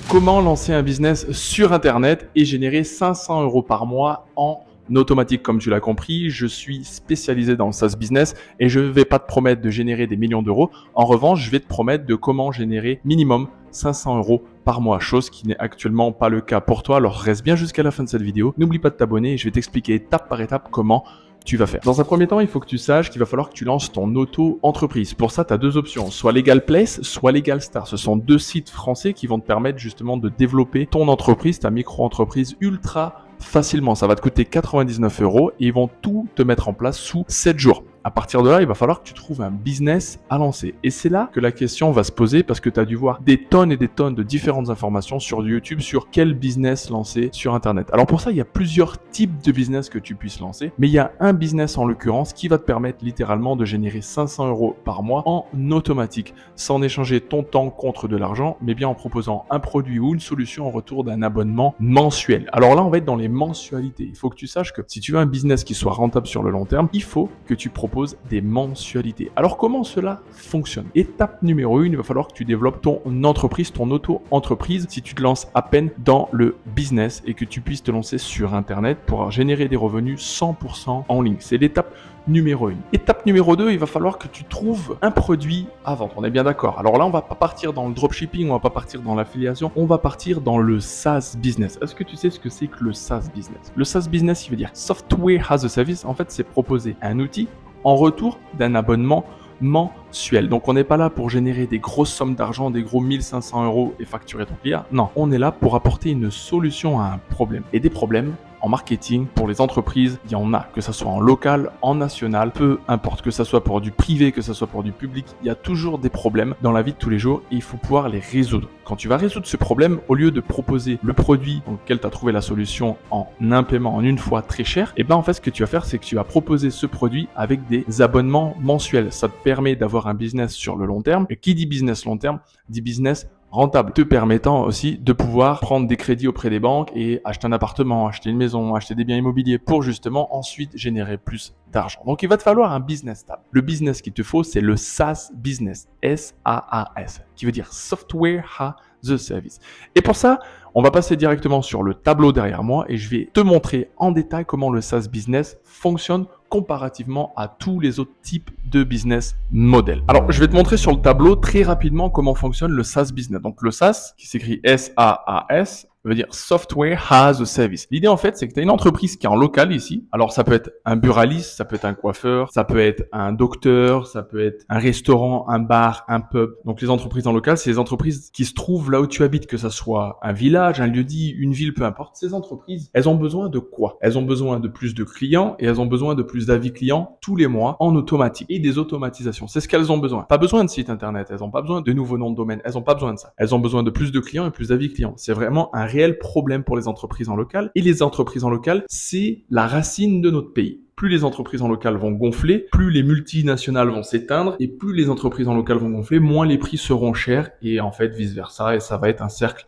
Comment lancer un business sur Internet et générer 500 € par mois en automatique? Comme tu l'as compris, je suis spécialisé dans le SaaS business et je ne vais pas te promettre de générer des millions d'euros. En revanche, je vais te promettre de comment générer minimum 500 € par mois, chose qui n'est actuellement pas le cas pour toi. Alors reste bien jusqu'à la fin de cette vidéo. N'oublie pas de t'abonner et je vais t'expliquer étape par étape comment tu vas faire. Dans un premier temps, il faut que tu saches qu'il va falloir que tu lances ton auto-entreprise. Pour ça, tu as deux options, soit Legal Place, soit Legal Star. Ce sont deux sites français qui vont te permettre justement de développer ton entreprise, ta micro-entreprise ultra facilement. Ça va te coûter 99 € et ils vont tout te mettre en place sous 7 jours. À partir de là, il va falloir que tu trouves un business à lancer. Et c'est là que la question va se poser parce que tu as dû voir des tonnes et des tonnes de différentes informations sur YouTube sur quel business lancer sur Internet. Alors pour ça, il y a plusieurs types de business que tu puisses lancer, mais il y a un business en l'occurrence qui va te permettre littéralement de générer 500 € par mois en automatique, sans échanger ton temps contre de l'argent, mais bien en proposant un produit ou une solution en retour d'un abonnement mensuel. Alors là, on va être dans les mensualités. Il faut que tu saches que si tu veux un business qui soit rentable sur le long terme, il faut que tu proposes des mensualités. Alors comment cela fonctionne? Étape numéro 1, il va falloir que tu développes ton entreprise, ton auto-entreprise si tu te lances à peine dans le business et que tu puisses te lancer sur Internet pour générer des revenus 100% en ligne. C'est l'étape numéro 1. Étape numéro 2, il va falloir que tu trouves un produit à vendre. On est bien d'accord. Alors là, on va pas partir dans le dropshipping, on va pas partir dans l'affiliation, on va partir dans le SaaS business. Est-ce que tu sais ce que c'est que le SaaS business? Le SaaS business, il veut dire Software as a Service. En fait, c'est proposer un outil en retour d'un abonnement mensuel. Donc on n'est pas là pour générer des grosses sommes d'argent, des gros 1500 € et facturer ton client. Non, on est là pour apporter une solution à un problème. Et des problèmes en marketing, pour les entreprises, il y en a, que ce soit en local, en national, peu importe, que ce soit pour du privé, que ce soit pour du public, il y a toujours des problèmes dans la vie de tous les jours et il faut pouvoir les résoudre. Quand tu vas résoudre ce problème, au lieu de proposer le produit dans lequel tu as trouvé la solution en un paiement en une fois très cher, et ben en fait ce que tu vas faire, c'est que tu vas proposer ce produit avec des abonnements mensuels. Ça te permet d'avoir un business sur le long terme. Et qui dit business long terme, dit business rentable, te permettant aussi de pouvoir prendre des crédits auprès des banques et acheter un appartement, acheter une maison, acheter des biens immobiliers pour justement ensuite générer plus d'argent. Donc il va te falloir un business stable. Le business qu'il te faut, c'est le SaaS business, S-A-A-S, qui veut dire Software as a Service. Et pour ça, on va passer directement sur le tableau derrière moi et je vais te montrer en détail comment le SaaS business fonctionne comparativement à tous les autres types de business models. Alors, je vais te montrer sur le tableau très rapidement comment fonctionne le SaaS business. Donc, le SaaS, qui s'écrit S-A-A-S, veut dire Software as a Service. L'idée, en fait, c'est que tu as une entreprise qui est en local ici. Alors, ça peut être un buraliste, ça peut être un coiffeur, ça peut être un docteur, ça peut être un restaurant, un bar, un pub. Donc, les entreprises en local, c'est les entreprises qui se trouvent là où tu habites, que ça soit un village, un lieu-dit, une ville, peu importe. Ces entreprises, elles ont besoin de quoi? Elles ont besoin de plus de clients et elles ont besoin de plus d'avis clients tous les mois en automatique et des automatisations. C'est ce qu'elles ont besoin. Pas besoin de site internet. Elles ont pas besoin de nouveaux noms de domaine. Elles ont pas besoin de ça. Elles ont besoin de plus de clients et plus d'avis clients. C'est vraiment un réel problème pour les entreprises en local. Et les entreprises en local, c'est la racine de notre pays. Plus les entreprises en local vont gonfler, plus les multinationales vont s'éteindre et plus les entreprises en local vont gonfler, moins les prix seront chers et en fait vice versa et ça va être un cercle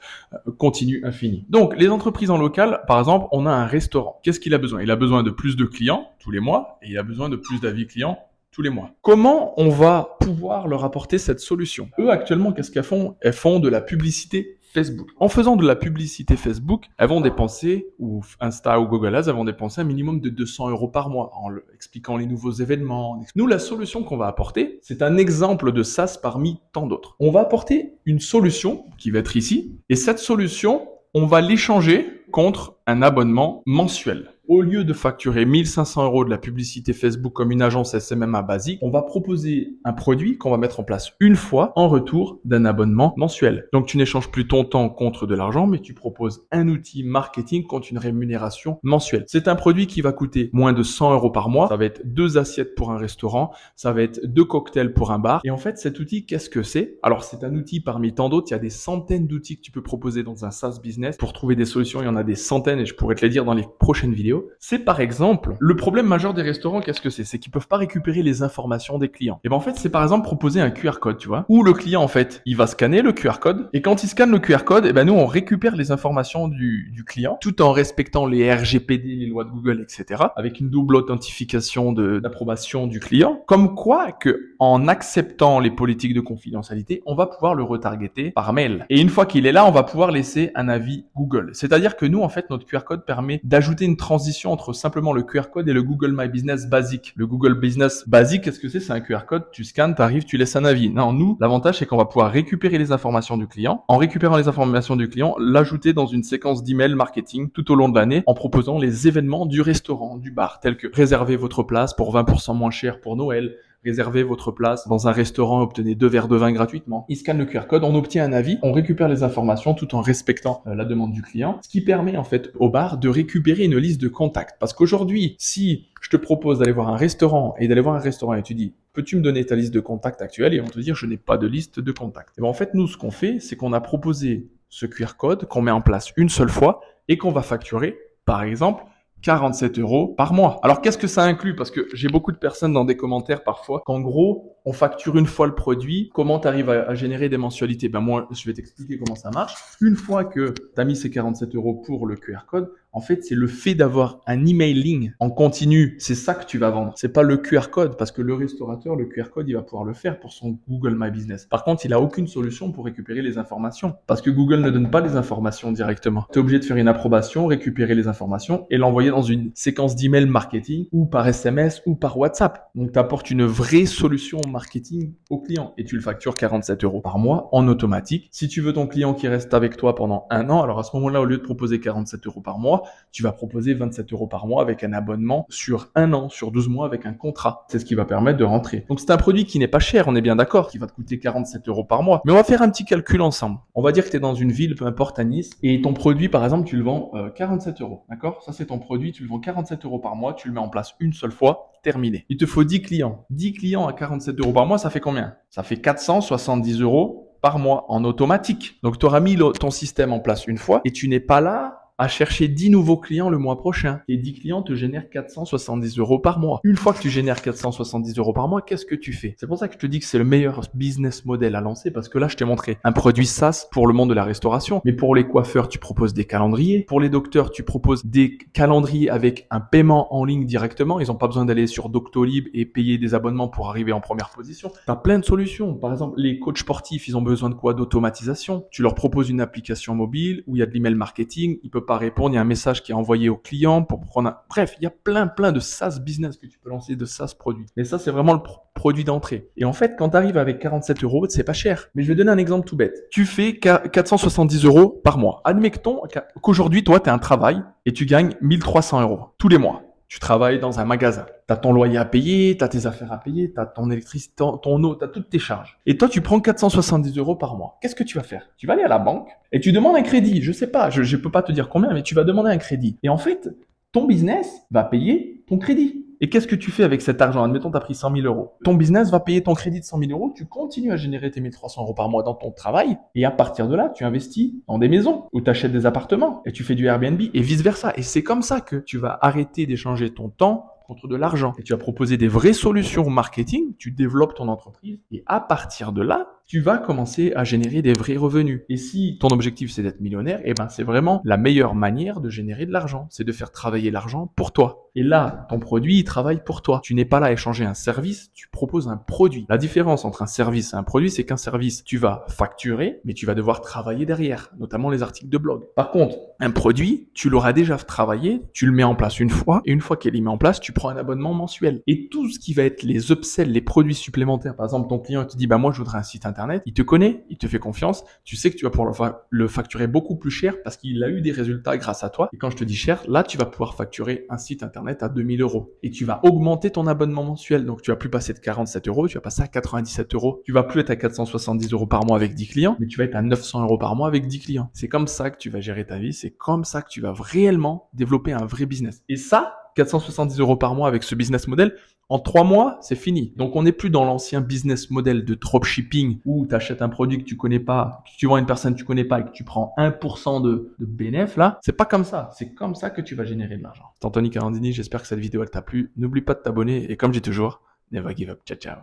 continu infini. Donc les entreprises en local, par exemple, on a un restaurant. Qu'est-ce qu'il a besoin? Il a besoin de plus de clients tous les mois et il a besoin de plus d'avis clients tous les mois. Comment on va pouvoir leur apporter cette solution? Eux actuellement, qu'est-ce qu'elles font? Elles font de la publicité Facebook. En faisant de la publicité Facebook, elles vont dépenser, ou Insta ou Google Ads, elles vont dépenser un minimum de 200 € par mois en expliquant les nouveaux événements. Nous, la solution qu'on va apporter, c'est un exemple de SaaS parmi tant d'autres. On va apporter une solution qui va être ici, et cette solution, on va l'échanger contre un abonnement mensuel. Au lieu de facturer 1500 € de la publicité Facebook comme une agence SMMA basique, on va proposer un produit qu'on va mettre en place une fois en retour d'un abonnement mensuel. Donc tu n'échanges plus ton temps contre de l'argent, mais tu proposes un outil marketing contre une rémunération mensuelle. C'est un produit qui va coûter moins de 100 € par mois. Ça va être 2 assiettes pour un restaurant, ça va être 2 cocktails pour un bar. Et en fait, cet outil, qu'est-ce que c'est? Alors c'est un outil parmi tant d'autres. Il y a des centaines d'outils que tu peux proposer dans un SaaS business. Pour trouver des solutions, il y en a des centaines et je pourrais te les dire dans les prochaines vidéos. vidéo, c'est par exemple le problème majeur des restaurants. Qu'est-ce que c'est? C'est qu'ils peuvent pas récupérer les informations des clients. Et ben en fait, c'est par exemple proposer un QR code, tu vois, où le client en fait, il va scanner le QR code et quand il scanne le QR code, et ben nous on récupère les informations du client tout en respectant les RGPD, les lois de Google, etc. avec une double authentification d'approbation du client. Comme quoi que en acceptant les politiques de confidentialité, on va pouvoir le retargeter par mail. Et une fois qu'il est là, on va pouvoir laisser un avis Google. C'est-à-dire que nous, en fait, notre QR code permet d'ajouter une transition entre simplement le QR code et le Google My Business basique. Le Google Business basique, qu'est-ce que c'est? C'est un QR code, tu scannes, tu arrives, tu laisses un avis. Non, nous, l'avantage, c'est qu'on va pouvoir récupérer les informations du client. En récupérant les informations du client, l'ajouter dans une séquence d'email marketing tout au long de l'année en proposant les événements du restaurant, du bar, tels que réservez votre place pour 20% moins cher pour Noël, réservez votre place dans un restaurant, obtenez 2 verres de vin gratuitement. Il scanne le QR code, on obtient un avis, on récupère les informations tout en respectant la demande du client, ce qui permet en fait au bar de récupérer une liste de contacts. Parce qu'aujourd'hui, si je te propose d'aller voir un restaurant et tu dis peux-tu me donner ta liste de contacts actuelle, et on te dire je n'ai pas de liste de contacts. Et bien en fait nous ce qu'on fait, c'est qu'on a proposé ce QR code qu'on met en place une seule fois et qu'on va facturer par exemple 47 € par mois. Alors qu'est-ce que ça inclut? Parce que j'ai beaucoup de personnes dans des commentaires parfois qu'en gros on facture une fois le produit. Comment tu arrives à générer des mensualités? Ben moi je vais t'expliquer comment ça marche. Une fois que tu as mis ces 47 € pour le QR code, en fait c'est le fait d'avoir un emailing en continu, c'est ça que tu vas vendre. C'est pas le QR code, parce que le restaurateur, le QR code il va pouvoir le faire pour son Google My Business. Par contre il a aucune solution pour récupérer les informations, parce que Google ne donne pas les informations directement. Tu es obligé de faire une approbation, récupérer les informations et l'envoyer dans une séquence d'email marketing ou par SMS ou par WhatsApp. Donc tu apportes une vraie solution marketing au client et tu le factures 47 € par mois en automatique. Si tu veux ton client qui reste avec toi pendant un an, alors à ce moment-là, au lieu de proposer 47 € par mois, tu vas proposer 27 € par mois avec un abonnement sur un an, sur 12 mois avec un contrat. C'est ce qui va permettre de rentrer. Donc c'est un produit qui n'est pas cher, on est bien d'accord, qui va te coûter 47 € par mois. Mais on va faire un petit calcul ensemble. On va dire que tu es dans une ville, peu importe à Nice, et ton produit par exemple, tu le vends 47 €. D'accord? Ça c'est ton produit, tu le vends 47 € par mois, tu le mets en place une seule fois, terminé. Il te faut 10 clients. 10 clients à 47 € par mois, ça fait combien? Ça fait 470 € par mois en automatique. Donc tu auras mis ton système en place une fois et tu n'es pas là à chercher 10 nouveaux clients le mois prochain. Et 10 clients te génèrent 470 € par mois. Une fois que tu génères 470 € par mois, qu'est-ce que tu fais? C'est pour ça que je te dis que c'est le meilleur business model à lancer, parce que là, je t'ai montré un produit SaaS pour le monde de la restauration. Mais pour les coiffeurs, tu proposes des calendriers. Pour les docteurs, tu proposes des calendriers avec un paiement en ligne directement. Ils n'ont pas besoin d'aller sur Doctolib et payer des abonnements pour arriver en première position. Tu as plein de solutions. Par exemple, les coachs sportifs, ils ont besoin de quoi? D'automatisation. Tu leur proposes une application mobile où il y a de l'email marketing. Ils peuvent pas répondre, il y a un message qui est envoyé au client pour prendre Bref, il y a plein de SaaS business que tu peux lancer, de SaaS produits. Mais ça, c'est vraiment le produit d'entrée. Et en fait, quand tu arrives avec 47 €, c'est pas cher. Mais je vais donner un exemple tout bête. Tu fais 470 € par mois. Admettons qu'aujourd'hui, toi, tu as un travail et tu gagnes 1300 € tous les mois. Tu travailles dans un magasin. Tu as ton loyer à payer, tu as tes affaires à payer, tu as ton électricité, ton eau, tu as toutes tes charges. Et toi, tu prends 470 € par mois. Qu'est-ce que tu vas faire? Tu vas aller à la banque et tu demandes un crédit. Je sais pas, je peux pas te dire combien, mais tu vas demander un crédit. Et en fait, ton business va payer ton crédit. Et qu'est-ce que tu fais avec cet argent? Admettons, tu as pris 100 000 €. Ton business va payer ton crédit de 100 000 €. Tu continues à générer tes 1300 € par mois dans ton travail. Et à partir de là, tu investis dans des maisons ou tu achètes des appartements et tu fais du Airbnb et vice versa. Et c'est comme ça que tu vas arrêter d'échanger ton temps contre de l'argent. Et tu vas proposer des vraies solutions marketing, tu développes ton entreprise et à partir de là, tu vas commencer à générer des vrais revenus. Et si ton objectif c'est d'être millionnaire, eh ben c'est vraiment la meilleure manière de générer de l'argent, c'est de faire travailler l'argent pour toi. Et là, ton produit, il travaille pour toi. Tu n'es pas là à échanger un service, tu proposes un produit. La différence entre un service et un produit, c'est qu'un service, tu vas facturer, mais tu vas devoir travailler derrière, notamment les articles de blog. Par contre, un produit, tu l'auras déjà travaillé, tu le mets en place une fois, et une fois qu'il est mis en place, tu prends un abonnement mensuel. Et tout ce qui va être les upsells, les produits supplémentaires, par exemple, ton client te dit, bah moi je voudrais un site internet, il te connaît, il te fait confiance, tu sais que tu vas pouvoir le facturer beaucoup plus cher parce qu'il a eu des résultats grâce à toi. Et quand je te dis cher, là tu vas pouvoir facturer un site internet à 2000 € et tu vas augmenter ton abonnement mensuel. Donc tu vas plus passer de 47 €, tu vas passer à 97 €. Tu vas plus être à 470 € par mois avec 10 clients, mais tu vas être à 900 € par mois avec 10 clients. C'est comme ça que tu vas gérer ta vie, c'est comme ça que tu vas réellement développer un vrai business. Et ça, 470 euros par mois avec ce business model. En 3 mois, c'est fini. Donc, on n'est plus dans l'ancien business model de dropshipping où tu achètes un produit que tu connais pas, que tu vends à une personne que tu connais pas et que tu prends 1% de bénéf. Là, c'est pas comme ça. C'est comme ça que tu vas générer de l'argent. C'est Anthony Carandini. J'espère que cette vidéo elle t'a plu. N'oublie pas de t'abonner et comme je dis toujours, never give up. Ciao, ciao.